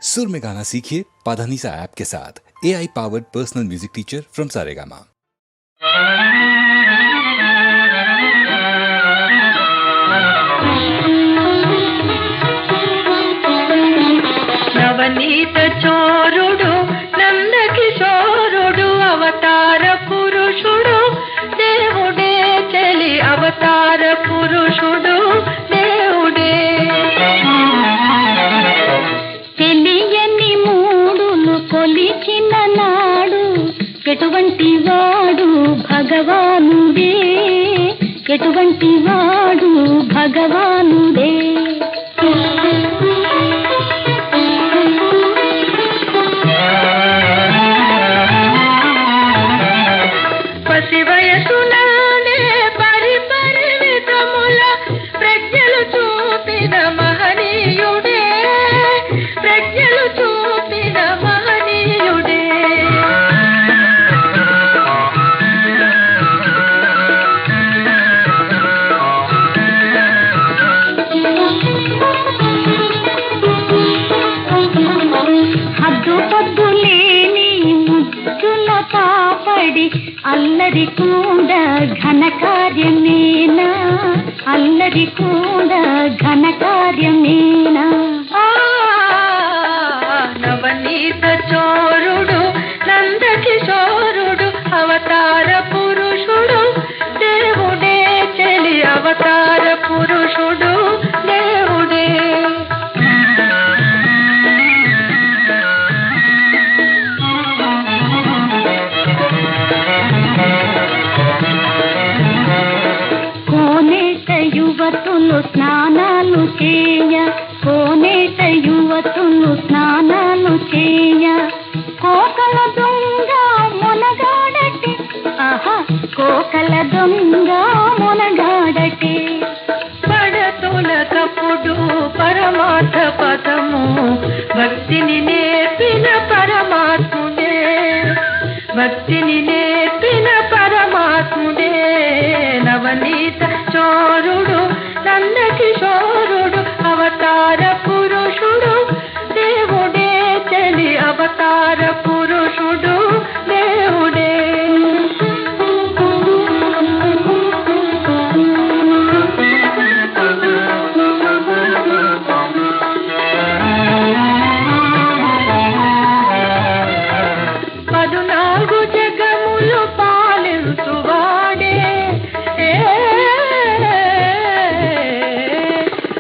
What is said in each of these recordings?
सुर में गाना सीखिए पाधानीसा ऐप के साथ। AI powered personal music teacher from Saregama. నవనీత చోరుడు నంద కిశోరుడు అవతార పురుషుడు దేవుడే చలి అవతార పురుషుడు దేవుడే తెలియని మూడులు కొలిచిన నాడు ఎటువంటి వాడు భగవానుడే ఎటువంటి వాడు భగవానుడే పసివయసులోనే పరిపరిమితముల ప్రజ్ఞలు చూపిన మహనీయుడే ప్రజ్ఞలు చూపిన మహనీయుడే హద్దు పొద్దు లేని ముద్దుల పాపడి అల్లరి కూడా ఘన కార్యమేనా అల్లరి కూడా ఘన కార్యమేనా నవనీత చోరుడు నంద కిశోరుడు అవతార పురుషుడు దేవుడే చలి అవతార పురుషుడు దేవుడే యువతులు స్నానాలు చేయ కోనేట యువతులు స్నానాలు చేయ కోకల దొంగ మునగాడటి ఆహా కోకల దొంగ మునగాడటి పడతుల కప్పుడు పరమార్థ పదము భక్తిని నేర్పిన పరమాత్ముడే భక్తిని నేర్పిన పరమాత్ముడే నవనీత చోరుడు నంద కిశోరుడు అవతార పురుషుడు దేవుడే చలి అవతార పురుషుడు దేవుడే పదునాలుగు జగములు పాలించువాడే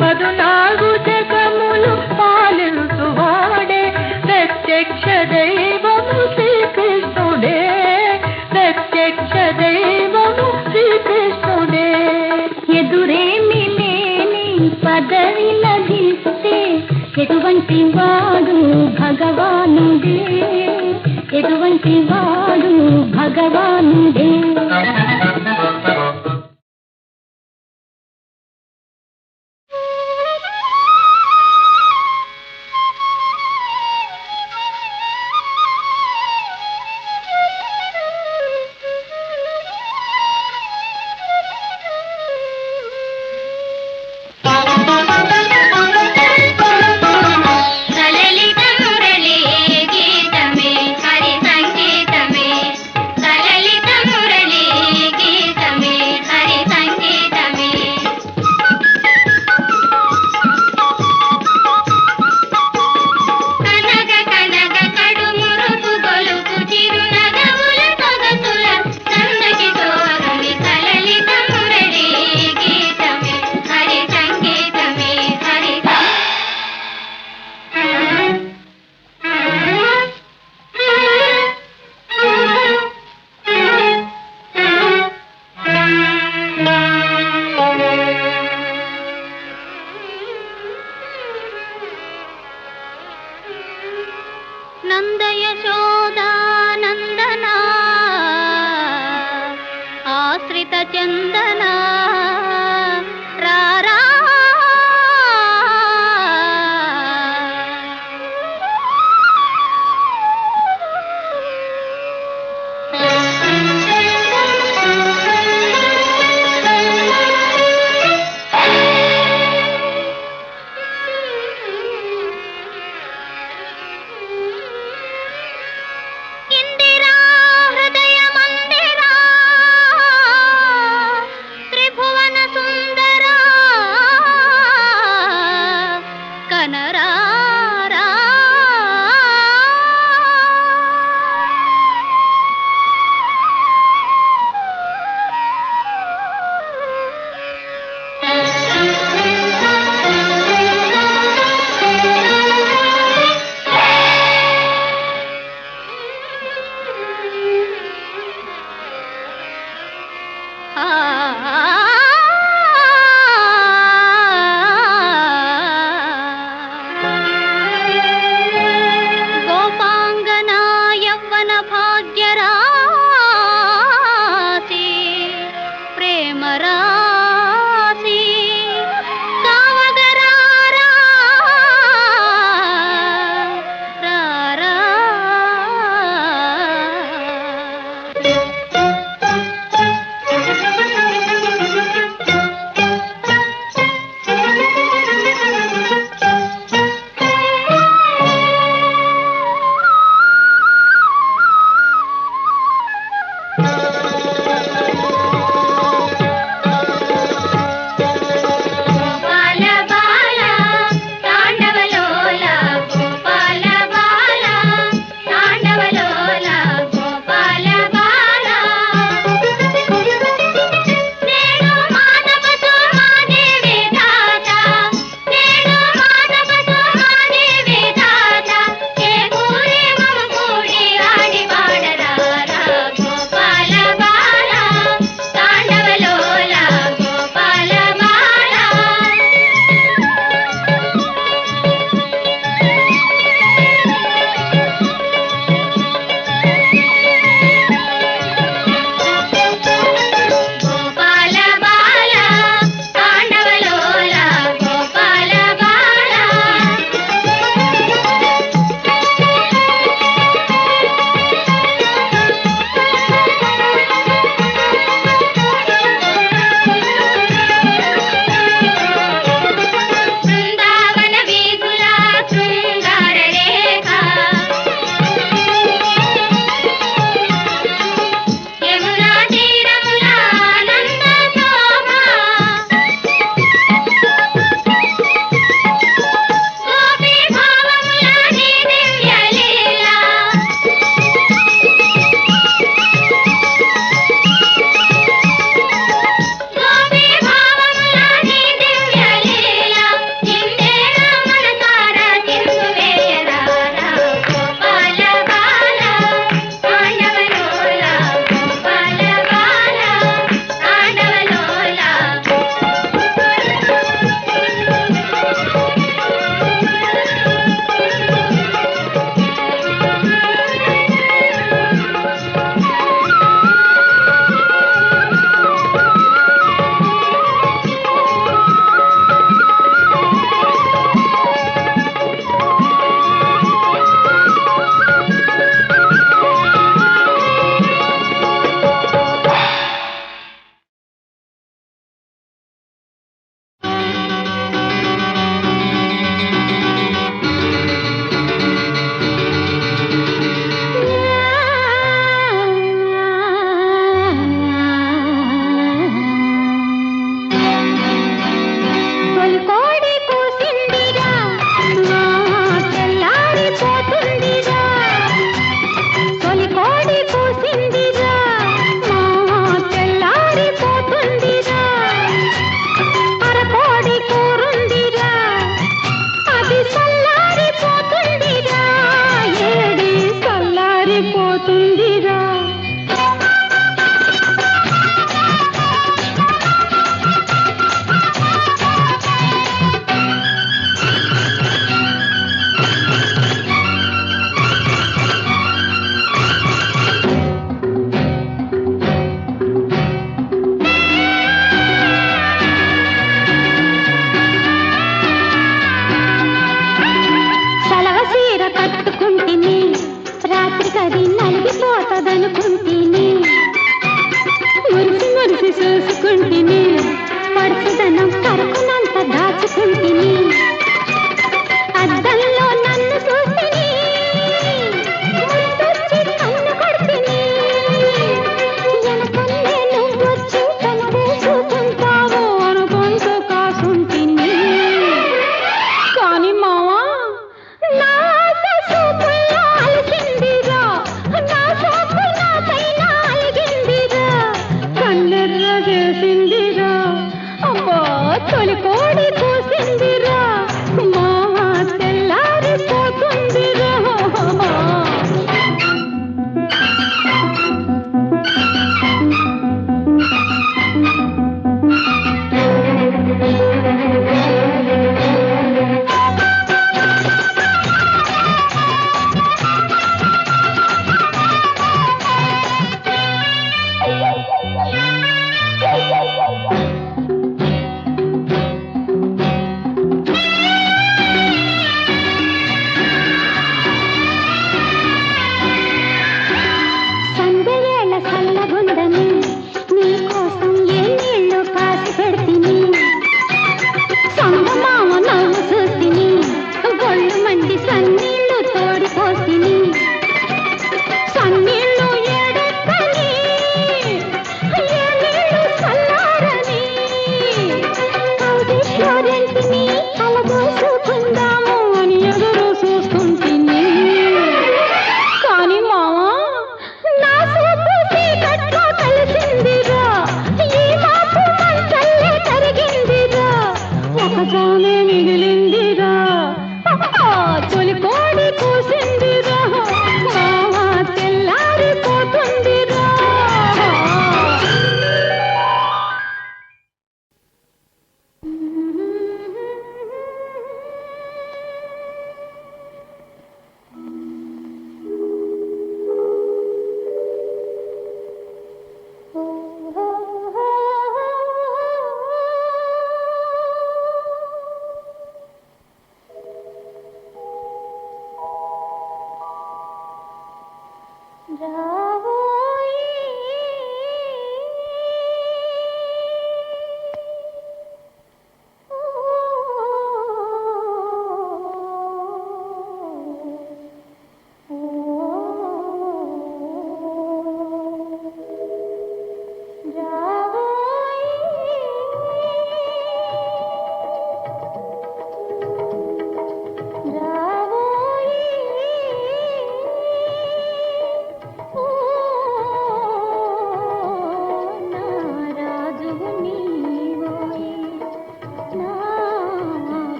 పదునాలుగు జగములు పాలించువాడే ప్రత్యక్ష దైవము శ్రీకృష్ణుడే ప్రత్యక్ష దైవము శ్రీకృష్ణుడే ఎదురేమి లేని పదవి లభిస్తే ఎటువంటి వాడు భగవానుడే ఎటువంటి వాడు భగవానుడే నందయశోదానందనా ఆశ్రిత చందనా రారా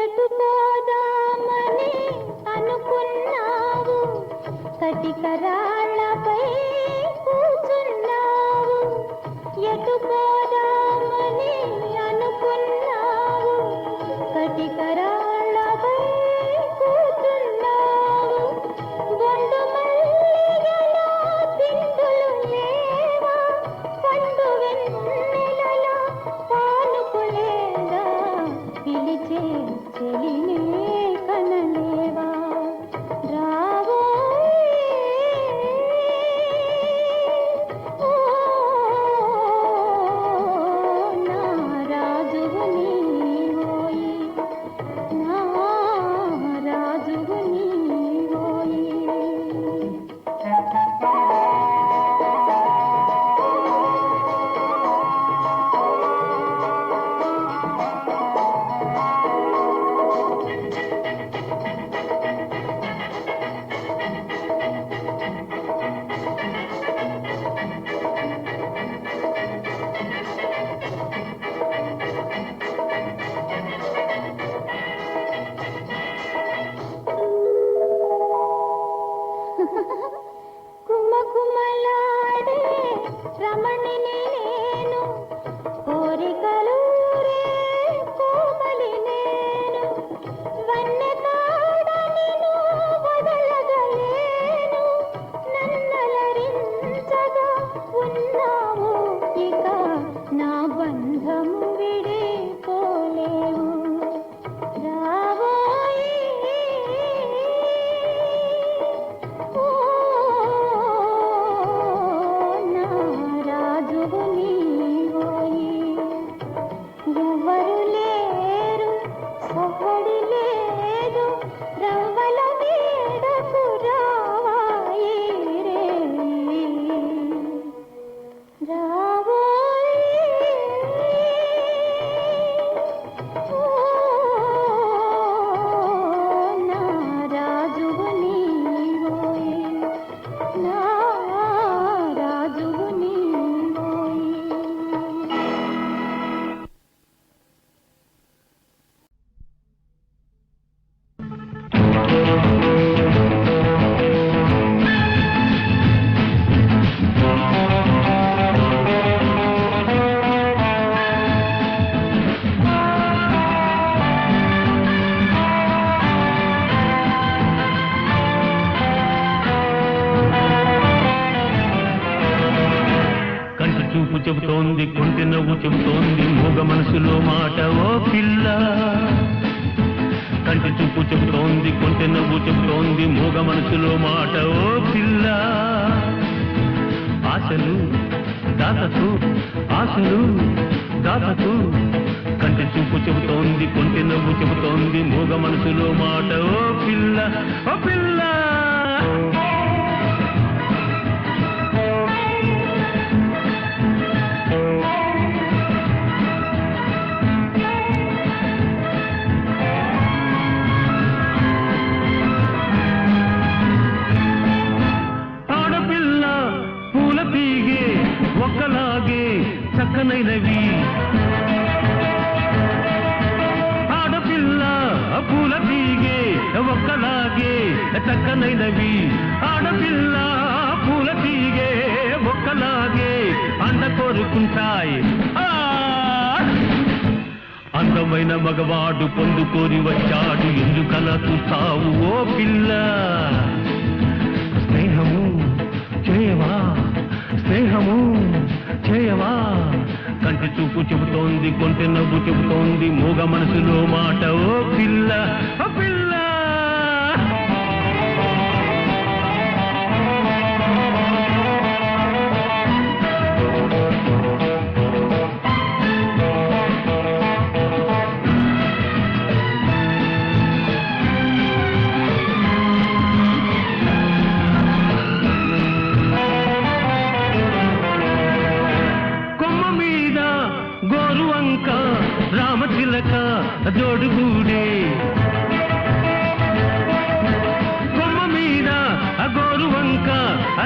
ఎటు పోదామని అనుకున్నావు, కటికరాళ్ళపై కూర్చున్నావు. ఎటు పోదామని అనుకున్నావు, కటికరాళ్ళపై కూర్చున్నావు. బొండు మల్లిగలో దిండులు లేవా, పండు వెన్నెలలో పానుకులేదా, పిలిచే చెలినే కనలేవా. రావోయ్ ఓ నా రాజువు నీవోయి, నా రాజువు నీవోయి. కుమకుమలాడే రమణిని నేను, కోరికలూరే కోమలి నేను. వన్నె కాడనిను వదలగలేను, నన్నలరించగా ఉన్నావు, ఇక నా బంధము విడిపోలేవు. రావోయ్ ఓ నా రాజువు నీవోయి. ఎవరు లేరు, సొహడి లేదు, రవ్వల మేడకు రావాయి రే. రావోయ్ ఓ నా రాజువు నీవోయి, నా రాజువు నీవోయి. కంటి చూపు చెబుతోంది, కొంటె నవ్వు చెబుతోంది, మూగ మనసులో మాట ఓ పిల్ల. కంటి చూపు చెబుతోంది, కొంటె నవ్వు చెబుతోంది, మూగ మనసులో మాట ఓ పిల్ల. ఆశలు దాతకు, ఆశలు దాతకు. కంటి చూపు చెబుతోంది, కొంటె నవ్వు చెబుతోంది, మూగ మనసులో మాట ఓ పిల్ల, ఓ పిల్ల. ఆడపిల్ల పూల తీగే ఒక్కలాగే చక్కనైనవి. ఆడపిల్ల పూల తీగే ఒక్కలాగే చక్కనైనవి. ఆడపిల్ల పూల తీగే ఒక్కలాగే అండ కోరుకుంటాయి. అందమైన మగవాడు పొందుకోరి వచ్చాడు, ఎందుకలా చూస్తావు ఓ పిల్ల. స్నేహము చేయవా, స్నేహము చేయవా. కంటి చూపు చెబుతోంది, కొంటె నవ్వు చెబుతోంది, మూగ మనసులో మాట ఓ పిల్ల, ఓ పిల్ల.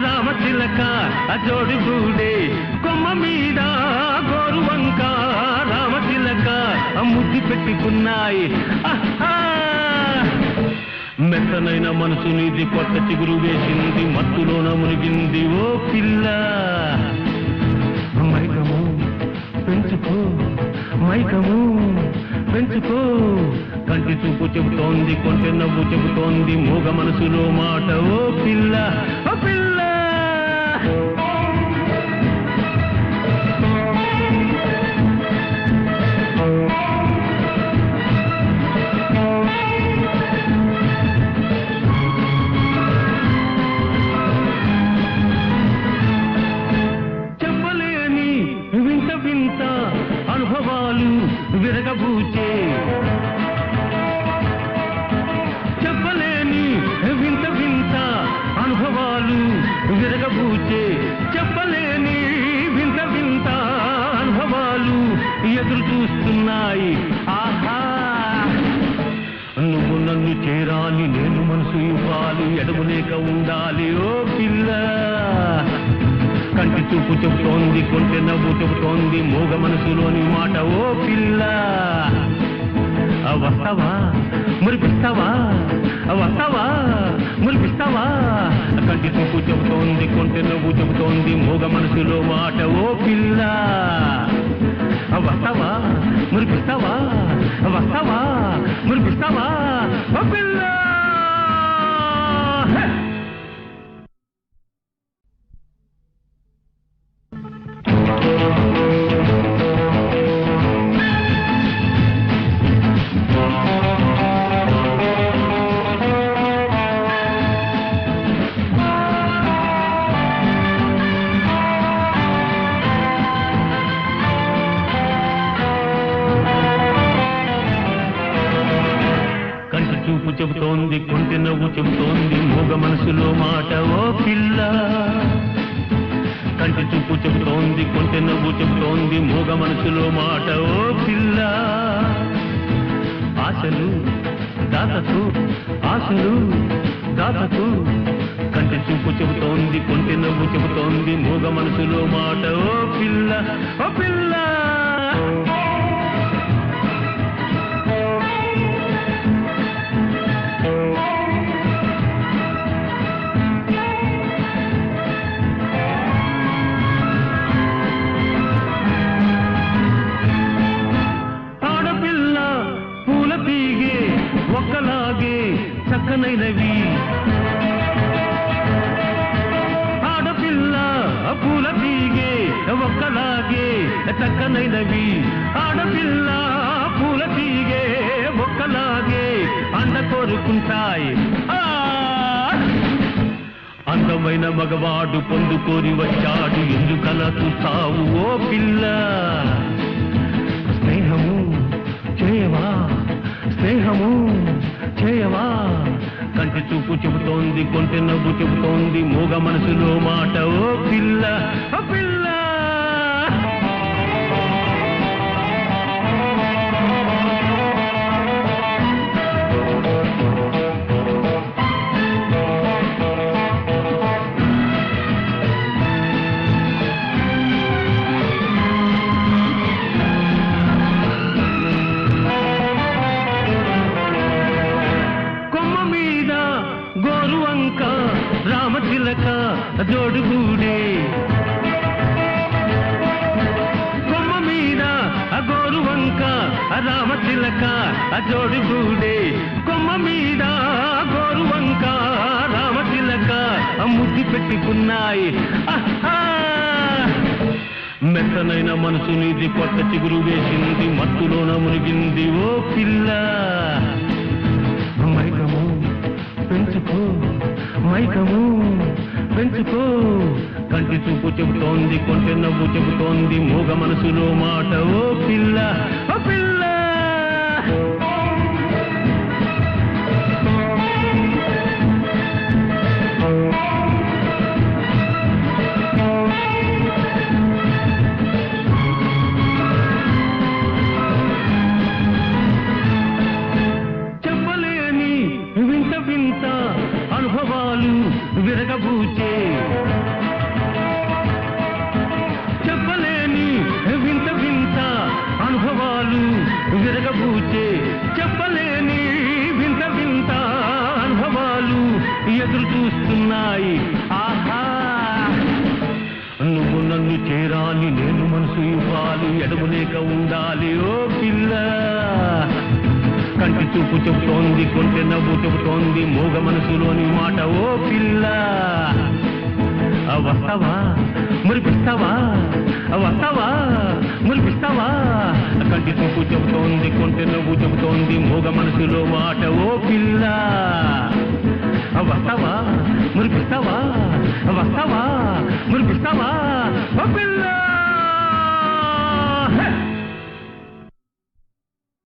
రామచిలక జోడి గూడే కొమ్మ మీద గోరువంక రామచిలక ముద్దు పెట్టుకున్నాయి మెత్తనైన మనసు నీది కొత్త చిగురు వేసింది మత్తులోన మునిగింది ఓ పిల్ల మైకము పెంచుకో మైకము పెంచుకో కంటి చూపు చెబుతోంది కొంచె నవ్వు చెబుతోంది మూగ మనసులో మాట ఓ పిల్ల ఓ పిల్ల చెప్పలేని వింత వింత అనుభవాలు విరగబూచే చెప్పలేని వింత వింత అనుభవాలు విరగబూచే చెప్పలేని వింత వింత అనుభవాలు ఎదురు చూస్తున్నాయి ఆహా నువ్వు నన్ను చేరాలి నేను మనసు ఇవ్వాలి ఎడమలేక ఉండాలి ఓ పిల్ల కంటి చూపు చెబుతోంది కొంచె నవ్వు చెబుతోంది మూగ మనసులోని మాట ఓ పిల్ల వస్తావా మురిపిస్తావా వస్తావా మురిపిస్తావా కంటి చూపు చెబుతోంది కొంచె నవ్వు చెబుతోంది మూగ మనసులో మాట ఓ పిల్ల వస్తావా మురిపిస్తావా వస్తావా మురిపిస్తావా ఓ పిల్ల చూపు చెబుతోంది కొంచె నవ్వు చెబుతోంది మూగ మనసులో మాట ఓ పిల్ల కంటి చూపు చెబుతోంది కొంచె నవ్వు చెబుతోంది మూగ మనసులో మాట ఓ పిల్ల ఆశలు దాతకు ఆశలు దాతకు కంటి చూపు చెబుతోంది కొంచె నవ్వు చెబుతోంది మూగ మనసులో మాట ఓ పిల్ల ఓ పిల్ల ఒక్కలాగే చక్కనైనవి ఆడపిల్ల పూల తీగే ఒక్కలాగే చక్కనైనవి ఆడపిల్ల పూల తీగే ఒక్కలాగే అండ కోరుకుంటాయి అందమైన మగవాడు పొందుకోరి వచ్చాడు ఎందుకలా చూస్తావు ఓ పిల్ల స్నేహము చేయవా స్నేహము చేయవా కంటి చూపు చెబుతోంది కొంచె నవ్వు చెబుతోంది మూగ మనసులో మాట ఓ పిల్ల ఓ పిల్ల గోరువంక రామచిలక జోడుగూడే కొమ్మ మీద గోరువంక రామచిలక జోడుగూడే కొమ్మ మీద గోరువంక రామచిలక ముద్దు పెట్టుకున్నాయి మెత్తనైన మనసు నీది కొత్త చిగురు వేసింది మత్తులోన మునిగింది ఓ పిల్ల మైకము పెంచుకో మైకము పెంచుకో కంటి చూపు చెబుతోంది కొంచె నవ్వు చెబుతోంది మూగ మనసులో మాట ఓ పిల్ల ఓ పిల్ల చెప్పలేని వింత వింత అనుభవాలు విరగబూచే ఎదురు చూస్తున్నాయి. ఆహా నువ్వు నన్ను చేరాలి, నేను మనసు ఇవ్వాలి, ఎడమలేక ఉండాలి ఓ పిల్ల. కంటి చూపు చెబుతోంది, కొంటె నవ్వు చెబుతోంది, మూగ మనసులోని మాట ఓ పిల్ల. వస్తావా మురిపిస్తావా, వస్తావా మురిపిస్తావా. కంటి చూపు చెబుతోంది, కొంటె నవ్వు చెబుతోంది, మూగ మనసులో మాట ఓ పిల్ల. వస్తావా మురిపిస్తావా, వస్తావా మురిపిస్తావా ఓ పిల్ల.